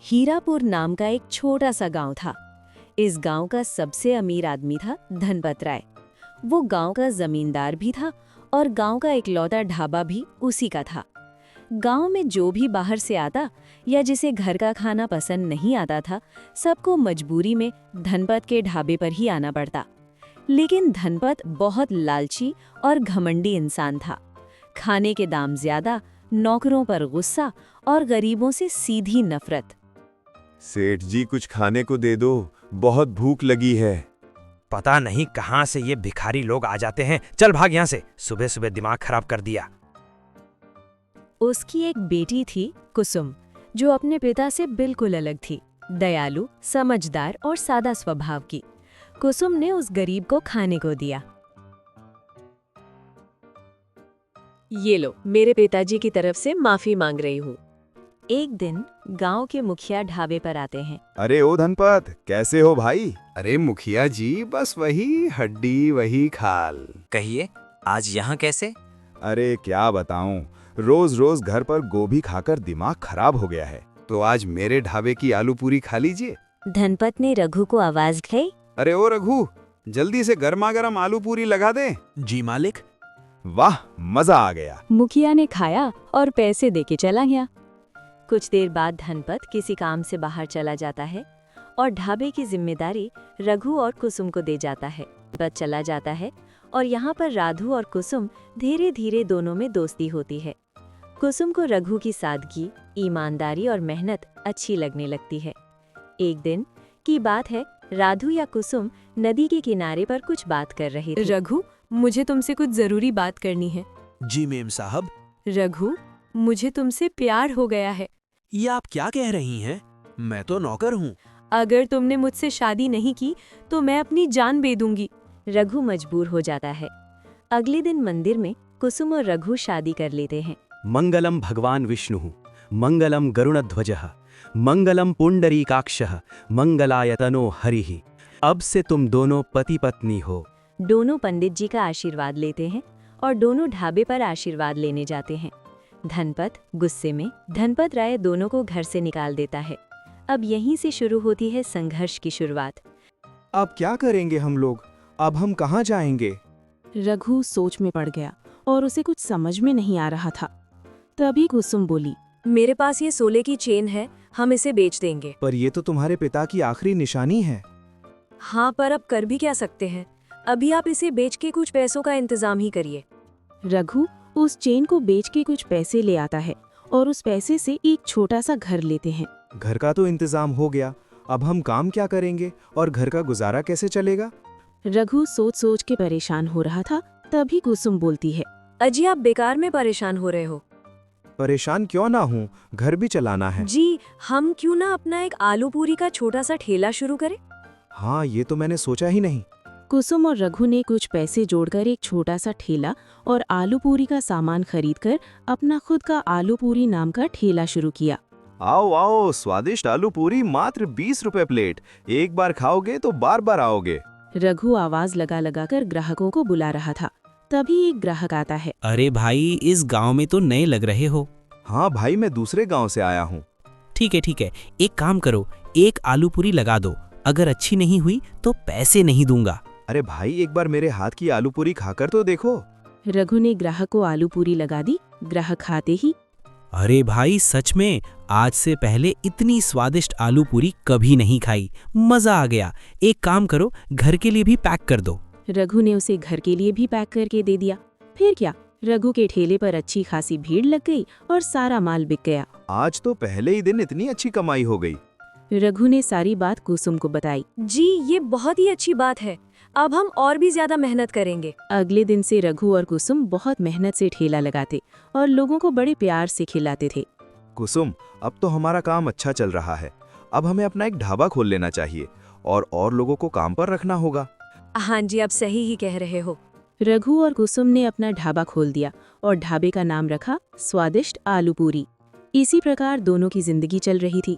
हीरापुर नाम का एक छोटा सा गांव था। इस गांव का सबसे अमीर आदमी था धनपत राय। वो गांव का जमींदार भी था और गांव का इकलौता ढाबा भी उसी का था। गांव में जो भी बाहर से आता या जिसे घर का खाना पसंद नहीं आता था, सबको मजबूरी में धनपत के ढाबे पर ही आना पड़ता। लेकिन धनपत बहुत लालची और घमंडी इंसान था। खाने के दाम ज्यादा, नौकरों पर गुस्सा और गरीबों से सीधी नफरत। सेठ जी कुछ खाने को दे दो, बहुत भूख लगी है। पता नहीं कहां से ये भिखारी लोग आ जाते हैं। चल भाग यहाँ से, सुबह सुबह दिमाग खराब कर दिया। उसकी एक बेटी थी कुसुम, जो अपने पिता से बिल्कुल अलग थी। दयालु, समझदार और सादा स्वभाव की कुसुम ने उस गरीब को खाने को दिया। ये लो, मेरे पिताजी की तरफ से माफी मांग रही हूँ। एक दिन गांव के मुखिया ढाबे पर आते हैं। अरे ओ धनपत, कैसे हो भाई? अरे मुखिया जी, बस वही हड्डी वही खाल। कहिए, आज यहाँ कैसे? अरे क्या बताऊं, रोज रोज घर पर गोभी खाकर दिमाग खराब हो गया है। तो आज मेरे ढाबे की आलू पूरी खा लीजिए। धनपत ने रघु को आवाज दी। अरे ओ रघु, जल्दी से गर्मा गर्म आलू पूरी लगा दे। जी मालिक। वाह, मजा आ गया। मुखिया ने खाया और पैसे देके चला गया। कुछ देर बाद धनपत किसी काम से बाहर चला जाता है और ढाबे की जिम्मेदारी रघु और कुसुम को दे जाता है। धनपत चला जाता है और यहाँ पर राधु और कुसुम धीरे धीरे दोनों में दोस्ती होती है। कुसुम को रघु की सादगी, ईमानदारी और मेहनत अच्छी लगने लगती है। एक दिन की बात है, राधु या कुसुम नदी के किनारे पर कुछ बात कर रही थी। रघु, मुझे तुमसे कुछ जरूरी बात करनी है। जी मेम साहब। रघु, मुझे तुमसे प्यार हो गया है। ये आप क्या कह रही हैं? मैं तो नौकर हूँ। अगर तुमने मुझसे शादी नहीं की तो मैं अपनी जान दे दूंगी। रघु मजबूर हो जाता है। अगले दिन मंदिर में कुसुम और रघु शादी कर लेते हैं। मंगलम भगवान विष्णु, मंगलम गरुणध्वजः, मंगलम पुंडरीकाक्षः, मंगलायतनो हरिः। अब से तुम दोनों पति पत्नी हो। दोनों पंडित जी का आशीर्वाद लेते हैं और दोनों ढाबे पर आशीर्वाद लेने जाते हैं। धनपत गुस्से में धनपत राय दोनों को घर से निकाल देता है। अब यहीं से शुरू होती है संघर्ष की शुरुआत। अब क्या करेंगे हम लोग? अब हम कहाँ जाएंगे? रघु सोच में पड़ गया और उसे कुछ समझ में नहीं आ रहा था। तभी कुसुम बोली, मेरे पास ये सोले की चेन है, हम इसे बेच देंगे। पर ये तो तुम्हारे पिता की आखिरी निशानी है। हाँ, पर अब कर भी क्या सकते हैं। अभी आप इसे बेच के कुछ पैसों का इंतजाम ही करिए। रघु उस चेन को बेच के कुछ पैसे ले आता है और उस पैसे से एक छोटा सा घर लेते हैं। घर का तो इंतजाम हो गया, अब हम काम क्या करेंगे और घर का गुजारा कैसे चलेगा? रघु सोच सोच के परेशान हो रहा था। तभी कुसुम बोलती है, अजी, आप बेकार में परेशान हो रहे हो। परेशान क्यों ना हूँ, घर भी चलाना है। जी, हम क्यों ना अपना एक आलू पूरी का छोटा सा ठेला शुरू करें? हाँ, ये तो मैंने सोचा ही नहीं। कुसुम और रघु ने कुछ पैसे जोड़कर एक छोटा सा ठेला और आलू पूरी का सामान खरीदकर अपना खुद का आलू पूरी नाम का ठेला शुरू किया। आओ आओ, स्वादिष्ट आलू पूरी मात्र 20 रुपए प्लेट। एक बार खाओगे तो बार बार आओगे। रघु आवाज लगा लगाकर ग्राहकों को बुला रहा था। तभी एक ग्राहक आता है। अरे भाई, इस गांव में तो नए लग रहे हो। हाँ भाई, मैं दूसरे गांव से आया हूँ। ठीक है, एक काम करो, एक आलू पूरी लगा दो। अगर अच्छी नहीं हुई तो पैसे नहीं दूंगा। अरे भाई, एक बार मेरे हाथ की आलू पूरी खाकर तो देखो। रघु ने ग्राहक को आलू पूरी लगा दी। ग्राहक खाते ही, अरे भाई, सच में आज से पहले इतनी स्वादिष्ट आलू पूरी कभी नहीं खाई। मजा आ गया। एक काम करो, घर के लिए भी पैक कर दो। रघु ने उसे घर के लिए भी पैक करके दे दिया। फिर क्या, रघु के ठेले पर अच्छी खासी भीड़ लग गई और सारा माल बिक गया। आज तो पहले ही दिन इतनी अच्छी कमाई हो गई। रघु ने सारी बात कुसुम को बताई। जी, ये बहुत ही अच्छी बात है। अब हम और भी ज्यादा मेहनत करेंगे। अगले दिन से रघु और कुसुम बहुत मेहनत से ठेला लगाते और लोगों को बड़े प्यार से खिलाते थे। कुसुम, अब तो हमारा काम अच्छा चल रहा है। अब हमें अपना एक ढाबा खोल लेना चाहिए और लोगों को काम पर रखना होगा। हाँ जी, आप सही ही कह रहे हो। रघु और कुसुम ने अपना ढाबा खोल दिया और ढाबे का नाम रखा स्वादिष्ट आलू पूरी। इसी प्रकार दोनों की जिंदगी चल रही थी।